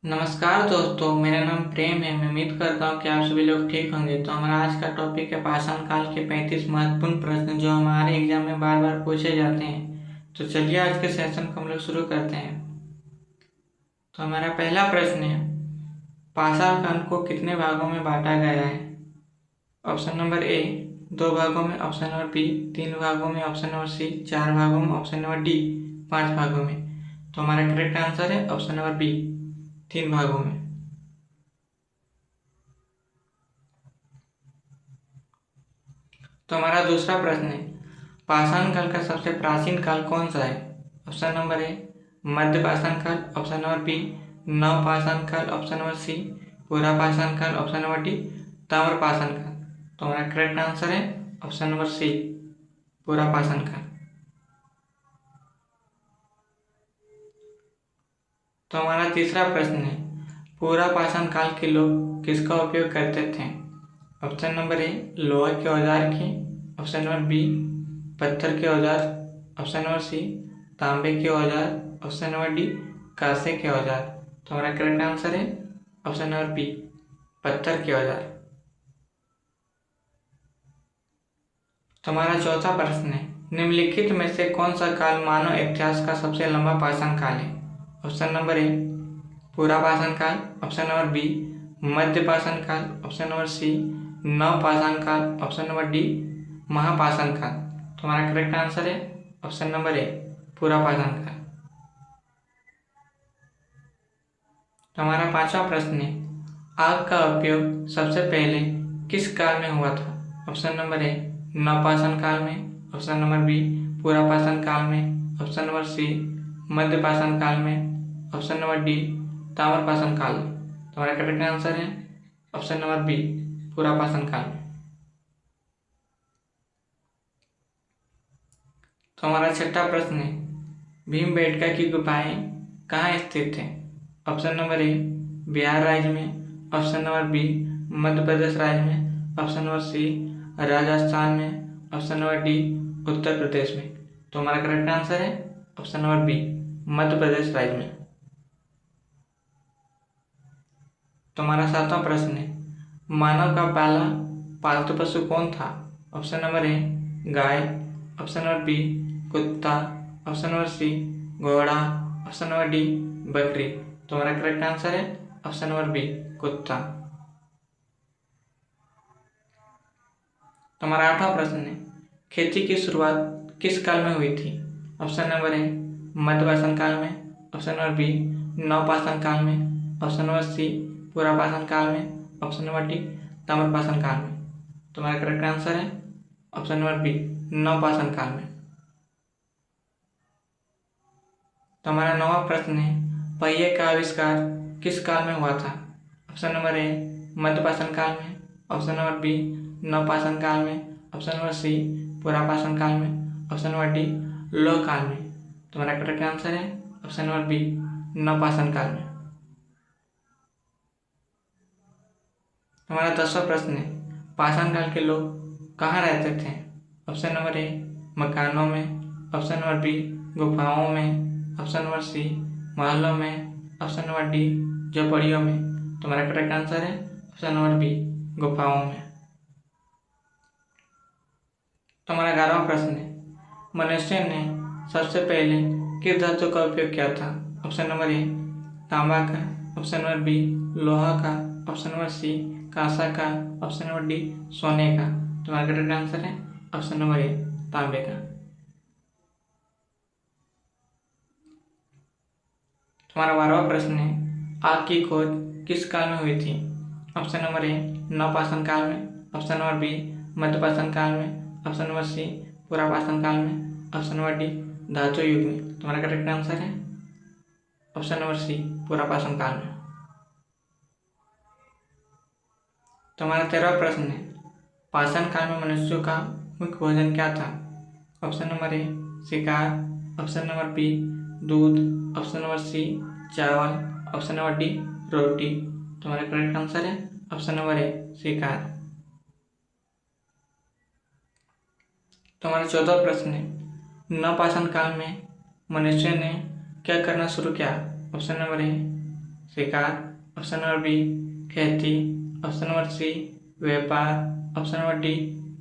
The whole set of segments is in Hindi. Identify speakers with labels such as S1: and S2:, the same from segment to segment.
S1: नमस्कार दोस्तों, मेरा नाम प्रेम है। मैं उम्मीद करता हूँ कि आप सभी लोग ठीक होंगे। तो हमारा आज का टॉपिक है पाषाण काल के 35 महत्वपूर्ण प्रश्न जो हमारे एग्जाम में बार बार पूछे जाते हैं। तो चलिए आज के सेशन को हम लोग शुरू करते हैं। तो हमारा पहला प्रश्न है, पाषाण काल को कितने भागों में बांटा गया है? ऑप्शन नंबर ए 2 भागों में, ऑप्शन नंबर बी 3 भागों में, ऑप्शन नंबर सी 4 भागों में, ऑप्शन नंबर डी 5 भागों में। तो हमारा करेक्ट आंसर है ऑप्शन नंबर बी 3 भागों में। तो हमारा दूसरा प्रश्न है, पाषाण काल का सबसे प्राचीन काल कौन सा है? ऑप्शन नंबर ए मध्य पाषाण काल, ऑप्शन नंबर बी नव पाषाण काल, ऑप्शन नंबर सी पूरा पाषाण काल, ऑप्शन नंबर डी ताम्र पाषाण काल। तो हमारा करेक्ट आंसर है ऑप्शन नंबर सी पूरा पाषाण काल। तो हमारा तीसरा प्रश्न है, पूरा पाषाण काल के लोग किसका उपयोग करते थे? ऑप्शन नंबर ए लोहे के औजार के, ऑप्शन नंबर बी पत्थर के औजार, ऑप्शन नंबर सी तांबे के औजार, ऑप्शन नंबर डी कांसे के औजार। तो हमारा करेक्ट आंसर है ऑप्शन नंबर बी पत्थर के औजार। तो हमारा चौथा प्रश्न है, निम्नलिखित में से कौन सा काल मानव इतिहास का सबसे लंबा पाषाण काल है? ऑप्शन नंबर ए पूरा पाषाण काल, ऑप्शन नंबर बी मध्य पाषाण काल, ऑप्शन नंबर सी नव पाषाण काल, ऑप्शन नंबर डी महापाषाण काल। तो हमारा करेक्ट आंसर है ऑप्शन नंबर ए पूरा पाषाण काल। तो हमारा पांचवा प्रश्न है, आग का उपयोग सबसे पहले किस काल में हुआ था? ऑप्शन नंबर ए नवपाषाण काल में, ऑप्शन नंबर बी पूरा पाषाण काल में, ऑप्शन नंबर सी मध्य पाषाण काल में, ऑप्शन नंबर डी ताम्र पाषाण काल में। तो हमारा करेक्ट आंसर है ऑप्शन नंबर बी पूरा पाषाण काल में। तो हमारा छठा प्रश्न है, भीमबेटका की गुफाएं कहाँ स्थित हैं? ऑप्शन नंबर ए बिहार राज्य में, option number B Madhya Pradesh राज्य में, ऑप्शन नंबर सी राजस्थान में, option number D Uttar Pradesh में। तो हमारा करेक्ट आंसर है option number B Madhya Pradesh राज्य में। तो हमारा सातवां प्रश्न है, मानव का पहला पालतू पशु कौन था? ऑप्शन नंबर ए गाय, ऑप्शन नंबर बी कुत्ता, ऑप्शन नंबर सी घोड़ा, ऑप्शन नंबर डी बकरी। तो हमारा करेक्ट आंसर है ऑप्शन नंबर बी कुत्ता। तो हमारा आठवां प्रश्न है, खेती की शुरुआत किस काल में हुई थी? ऑप्शन नंबर ए मध्य पाषाण काल में, ऑप्शन नंबर बी नव पाषाण काल में, ऑप्शन नंबर सी पूरा पाषाण काल में, ऑप्शन नंबर डी ताम्र पाषाण काल में। तो हमारा करेक्ट आंसर है ऑप्शन नंबर बी नव पाषाण काल में। तो हमारा नौवां प्रश्न है, पहिए का आविष्कार किस काल में हुआ था? ऑप्शन नंबर ए मध्य पाषाण काल में, ऑप्शन नंबर बी नव पाषाण काल में, ऑप्शन नंबर सी पूरा पाषाण काल में, ऑप्शन नंबर डी लौह काल में। तो हमारा करेक्ट आंसर है ऑप्शन नंबर बी नव पाषाण काल में। हमारा 10वां प्रश्न है, पाषाण काल के लोग कहाँ रहते थे? ऑप्शन नंबर ए मकानों में, ऑप्शन नंबर बी गुफाओं में, ऑप्शन नंबर सी महलों में, ऑप्शन नंबर डी झोपड़ियों में। तो हमारा करेक्ट आंसर है ऑप्शन नंबर बी गुफाओं में। तो हमारा 11वां प्रश्न है, मनुष्य ने सबसे पहले किस धातु का उपयोग किया था? ऑप्शन नंबर ए तांबा का, ऑप्शन नंबर बी लोहा का, ऑप्शन नंबर सी कांसा का, ऑप्शन नंबर डी सोने का। तो हमारा करेक्ट आंसर है ऑप्शन नंबर ए तांबे का। हमारा 12वां प्रश्न है, आग की खोज किस काल में हुई थी? ऑप्शन नंबर ए नवपाषाण काल में, ऑप्शन नंबर बी मध्य पाषाण काल में, ऑप्शन नंबर सी पूरा पाषाण काल में, ऑप्शन नंबर डी धातु युग में। तो हमारा करेक्ट आंसर है ऑप्शन नंबर सी पूरा पाषाण काल में। तो हमारा 13वां प्रश्न है, पाषाण काल में मनुष्यों का मुख्य भोजन क्या था? ऑप्शन नंबर ए शिकार, ऑप्शन नंबर बी दूध, ऑप्शन नंबर सी चावल, ऑप्शन नंबर डी रोटी। तो हमारा करेक्ट आंसर है ऑप्शन नंबर ए शिकार। तो हमारा 14वां प्रश्न है, नवपाषाण काल में मनुष्य ने क्या करना शुरू किया? ऑप्शन नंबर ए शिकार, ऑप्शन नंबर बी खेती, ऑप्शन नंबर सी व्यापार, ऑप्शन नंबर डी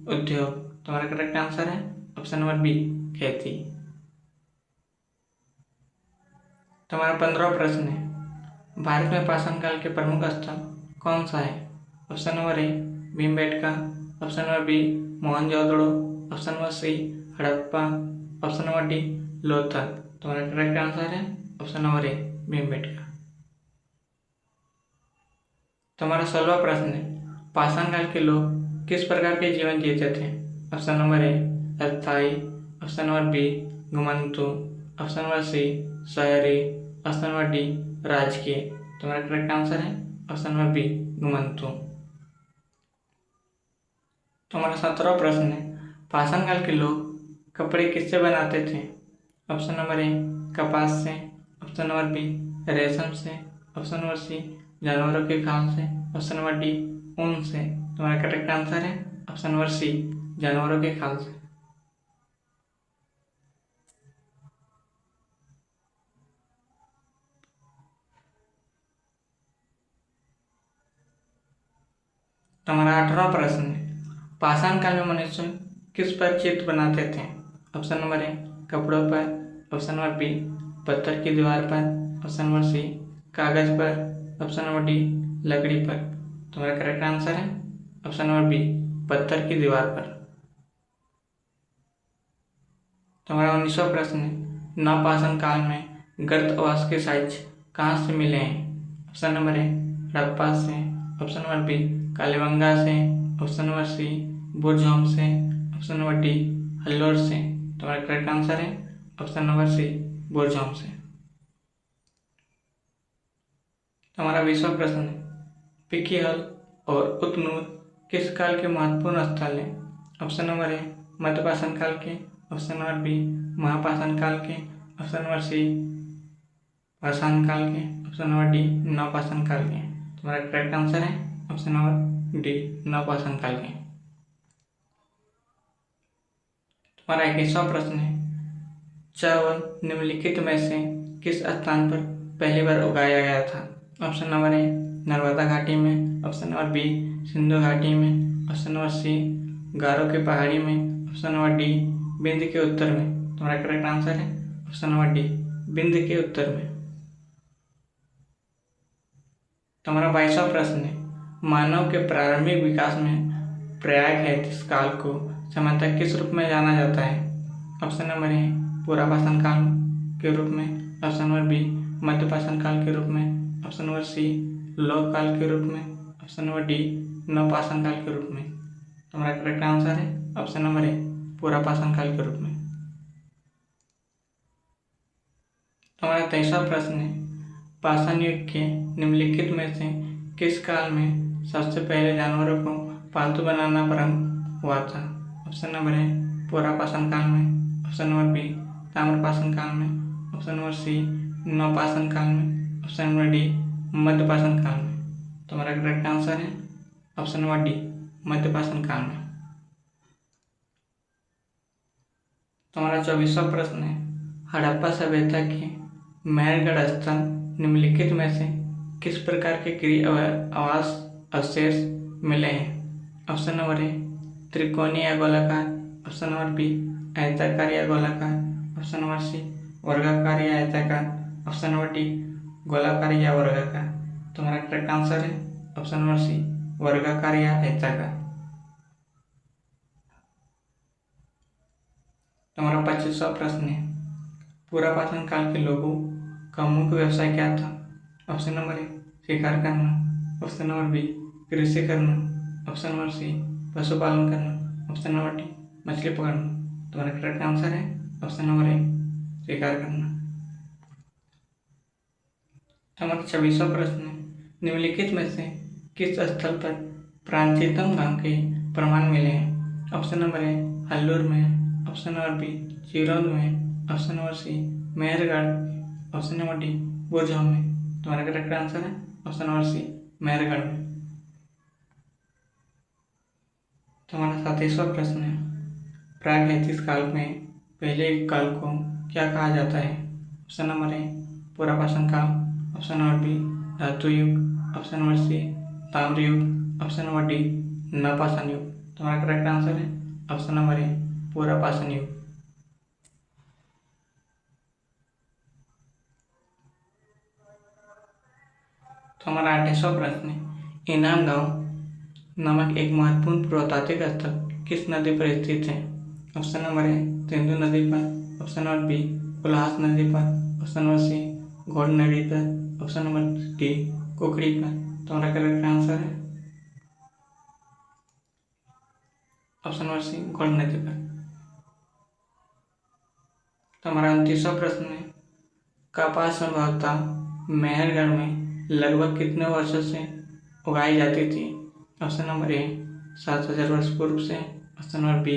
S1: उद्योग। तुम्हारा करेक्ट आंसर है ऑप्शन नंबर बी खेती। तुम्हारा 15वां प्रश्न है, भारत में पाषाण काल के प्रमुख स्थल कौन सा है? Option number A Bhimbetka, option number B Mohenjodaro, option number C Harappa, option number D Lothal. तुम्हारा करेक्ट आंसर है ऑप्शन नंबर ए भीमबेटका। तुम्हारा 16वां प्रश्न है, पाषाण काल के लोग किस प्रकार के जीवन जीते थे? ऑप्शन नंबर ए अस्थायी, ऑप्शन नंबर बी घुमंतु, ऑप्शन नंबर सी शहरी, ऑप्शन नंबर डी राजकीय। तुम्हारा करेक्ट आंसर है ऑप्शन नंबर बी घुमंतु। तुम्हारा 17वां प्रश्न है, पाषाण काल के लोग कपड़े किससे बनाते थे? ऑप्शन नंबर ए कपास से, ऑप्शन नंबर बी रेशम से, ऑप्शन नंबर सी जानवरों के खाल से, ऑप्शन नंबर डी ऊन से। तुम्हारा करेक्ट आंसर है ऑप्शन नंबर सी जानवरों के खाल से। तुम्हारा 18वां प्रश्न है, पाषाण काल में मनुष्य किस पर चित्र बनाते थे? ऑप्शन नंबर ए कपड़ों पर, ऑप्शन नंबर बी पत्थर की दीवार पर, ऑप्शन नंबर सी कागज पर, ऑप्शन नंबर डी लकड़ी पर। तुम्हारा करेक्ट आंसर है ऑप्शन नंबर बी पत्थर की दीवार पर। तुम्हारा 19वां प्रश्न है, नवपाषाण काल में गर्त आवास के साइज कहाँ से मिले हैं? ऑप्शन नंबर ए हड़प्पा से, ऑप्शन नंबर बी कालीबंगा से, ऑप्शन नंबर सी बुरझोम से, ऑप्शन नंबर डी हल्लोर से। तुम्हारा करेक्ट आंसर है ऑप्शन नंबर सी बुरझोम से। तुम्हारा 20वां प्रश्न है, पिकीहल और उतनूर किस काल के महत्वपूर्ण स्थल हैं? ऑप्शन नंबर ए मध्यपाषाण काल के, ऑप्शन नंबर बी महापाषाण काल के, ऑप्शन नंबर सी पाषाण काल के, ऑप्शन नंबर डी नवपाषाण काल के। तुम्हारा करेक्ट आंसर है ऑप्शन नंबर डी नवपाषाण काल के। तुम्हारा 21वां प्रश्न है, चावल निम्नलिखित में से किस स्थान पर पहली बार उगाया गया था? ऑप्शन नंबर ए नर्मदा घाटी में, ऑप्शन नंबर बी सिंधु घाटी में, ऑप्शन नंबर सी गारो की पहाड़ी में, ऑप्शन नंबर डी विंध्य के उत्तर में। तुम्हारा करेक्ट आंसर है ऑप्शन नंबर डी विंध्य के उत्तर में। तुम्हारा 22वां प्रश्न है, मानव के प्रारंभिक विकास में प्रयाग है इस काल को सामान्यतः किस रूप में जाना जाता है? ऑप्शन नंबर ए पुरापाषाण काल के रूप में, ऑप्शन नंबर बी मध्यपाषाण काल के रूप में, ऑप्शन नंबर सी लौह काल के रूप में, ऑप्शन नंबर डी नवपाषाण काल के रूप में। तुम्हारा करेक्ट आंसर है ऑप्शन नंबर ए पुरापाषाण काल के रूप में। तुम्हारा 23वां प्रश्न है, पाषाण युग के निम्नलिखित में से किस काल में सबसे पहले जानवरों को पालतू बनाना प्रारंभ हुआ था? ऑप्शन नंबर ए पुरापाषाण काल में, ऑप्शन नंबर बी ताम्रपाषाण काल में, ऑप्शन नंबर सी नवपाषाण काल में, ऑप्शन नंबर डी मध्यपाषाण काल में। तुम्हारा करेक्ट आंसर है ऑप्शन नंबर डी मध्यपाषाण काल में। तुम्हारा 24वां प्रश्न है, हड़प्पा सभ्यता के महलगढ़ स्थल निम्नलिखित में से किस प्रकार के गृह आवास अवशेष मिले हैं? ऑप्शन नंबर ए त्रिकोणीय या गोलाकार, ऑप्शन नंबर बी आयताकार या गोलाकार, ऑप्शन नंबर सी वर्गाकार या आयताकार, ऑप्शन नंबर डी गोलाकार या वर्गाकार। तुम्हारा करेक्ट आंसर है ऑप्शन नंबर सी वर्गाकार या आयताकार। तुम्हारा 25वां प्रश्न है, पुरापाषाण काल के लोगों का मुख्य व्यवसाय क्या था? ऑप्शन नंबर ए शिकार करना, ऑप्शन नंबर बी कृषि करना, ऑप्शन नंबर सी पशुपालन करना, ऑप्शन नंबर डी मछली पकड़ना। तुम्हारा करेक्ट आंसर है ऑप्शन नंबर ए शिकार करना। हमारा 26वां प्रश्न है, निम्नलिखित में से किस स्थल पर प्राचीनतम गांव के प्रमाण मिले हैं? ऑप्शन नंबर ए हल्लूर में, ऑप्शन नंबर बी चिरौंद में, option number C Mehrgarh, option number D Burzahom में। तुम्हारा करेक्ट आंसर है ऑप्शन नंबर सी मेहरगढ़ में। तुम्हारा 27वां प्रश्न है, प्रागैतिहासिक काल में पहले काल को क्या कहा जाता है? ऑप्शन नंबर ए पुरापाषाण काल, ऑप्शन नंबर बी धातु युग, ऑप्शन नंबर सी ताम्र युग, ऑप्शन नंबर डी नवपाषाण युग। तुम्हारा करेक्ट आंसर है ऑप्शन नंबर ए पुरापाषाण युग। तो हमारा 8वां प्रश्न है, इनाम गांव नामक एक महत्वपूर्ण पुरातात्विक स्थल किस नदी पर स्थित है? ऑप्शन नंबर ए सिंधु नदी पर, ऑप्शन नंबर बी उल्हास नदी पर, ऑप्शन नंबर सी घोड़ नदी पर, ऑप्शन नंबर डी कुकड़ी पर। तुम्हारा करेक्ट आंसर है ऑप्शन नंबर सी घोड़ नदी पर। तो हमारा 29वां प्रश्न है, कपास संभवतः मेहरगढ़ में लगभग कितने वर्षों से उगाई जाती थी? ऑप्शन नंबर ए 7,000 वर्ष पूर्व से, ऑप्शन नंबर बी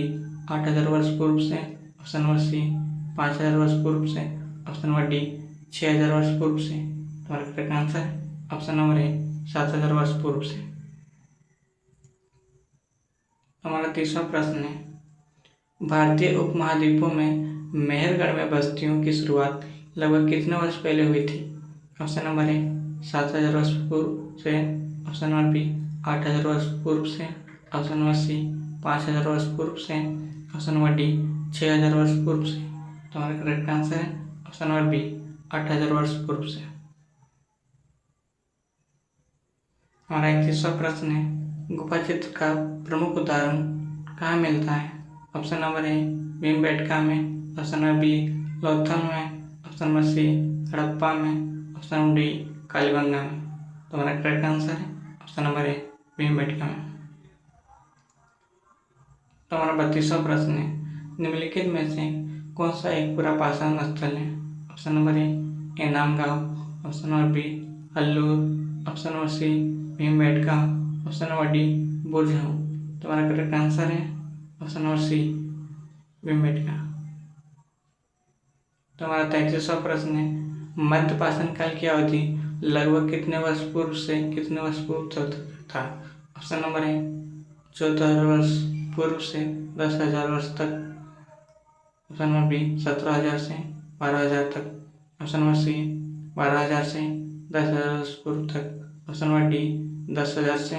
S1: 8,000 वर्ष पूर्व से, ऑप्शन नंबर सी 5,000 वर्ष पूर्व से, ऑप्शन नंबर डी 6,000 वर्ष पूर्व से। तुम्हारा करेक्ट आंसर है ऑप्शन नंबर ए 7,000 वर्ष पूर्व से। हमारा 30वां प्रश्न है, भारतीय उपमहाद्वीपों में मेहरगढ़ में बस्तियों की शुरुआत लगभग कितने वर्ष पहले हुई थी? ऑप्शन नंबर ए 7,000 वर्ष पूर्व से, ऑप्शन नंबर बी 8,000 वर्ष पूर्व से, ऑप्शन नंबर सी 5,000 वर्ष पूर्व से, ऑप्शन नंबर डी 6,000 वर्ष पूर्व से। तुम्हारा करेक्ट आंसर है ऑप्शन नंबर बी 8,000 वर्ष पूर्व से। हमारा 31वां प्रश्न है, गुफा चित्र का प्रमुख उदाहरण कहाँ मिलता है? ऑप्शन नंबर ए भीमबेटका में, ऑप्शन नंबर बी लोथल में, ऑप्शन नंबर सी हड़प्पा में, ऑप्शन नंबर डी कालीबंगा में। तुम्हारा करेक्ट आंसर है ऑप्शन नंबर ए भीमबेटका में। तो हमारा 32वां प्रश्न है, निम्नलिखित में से कौन सा एक पुरापाषाण स्थल है? Option number A Inamgaon, option number B Allur, option number C Bhimbetka, option number D Burzahom. तुम्हारा करेक्ट आंसर है ऑप्शन नंबर सी भीमबेटका। तो हमारा 33वां प्रश्न है, मध्य पाषाण काल की अवधि लगभग कितने वर्ष पूर्व से कितने वर्ष पूर्व तक था? ऑप्शन नंबर ए 14,000 वर्ष पूर्व से 10,000 वर्ष तक, ऑप्शन नंबर बी 17,000 से 12,000 तक, ऑप्शन नंबर सी 12,000 से 10,000 वर्ष पूर्व तक, ऑप्शन नंबर डी 10,000 से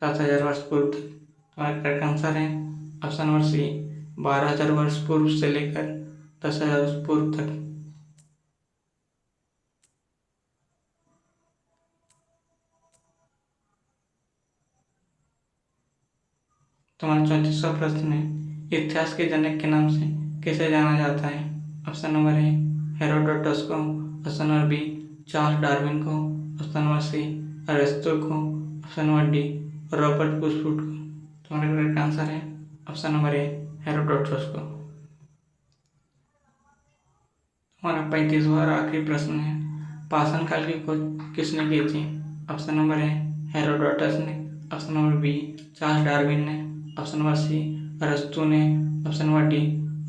S1: 7,000 वर्ष पूर्व तक। तुम्हारा करेक्ट आंसर है ऑप्शन नंबर सी 12,000 वर्ष पूर्व से लेकर 10,000 वर्ष पूर्व तक। तुम्हारा 34वां प्रश्न है, इतिहास के जनक के नाम से किसे जाना जाता है? ऑप्शन नंबर ए हेरोडोटस को, option number B Charles Darwin को, ऑप्शन नंबर सी अरिस्टो को, ऑप्शन नंबर डी रॉबर्ट बुशफूड को। तुम्हारा करेक्ट आंसर है ऑप्शन नंबर ए हेरोडोटस को। हमारा 35वां और आखिरी प्रश्न है, पाषाण काल की खोज किसने की थी? ऑप्शन नंबर ए हेरोडोटस ने, option number B Charles Darwin ने, ऑप्शन नंबर सी अरिस्टो ने, ऑप्शन नंबर डी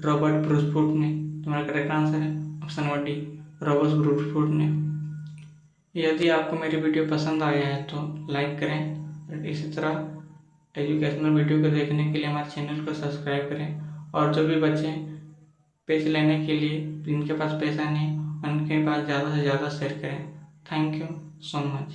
S1: रॉबर्ट ब्रूसफूड ने। तुम्हारा करेक्ट आंसर है ऑप्शन नंबर डी रॉबर्ट ब्रूसफूड ने। यदि आपको मेरी वीडियो पसंद आया है तो लाइक करें और इसी तरह एजुकेशनल वीडियो को देखने के लिए हमारे चैनल को सब्सक्राइब करें। और जो भी बच्चे पेज लेने के लिए जिनके पास पैसा नहीं उनके पास ज़्यादा से ज़्यादा शेयर करें। Thank you so much.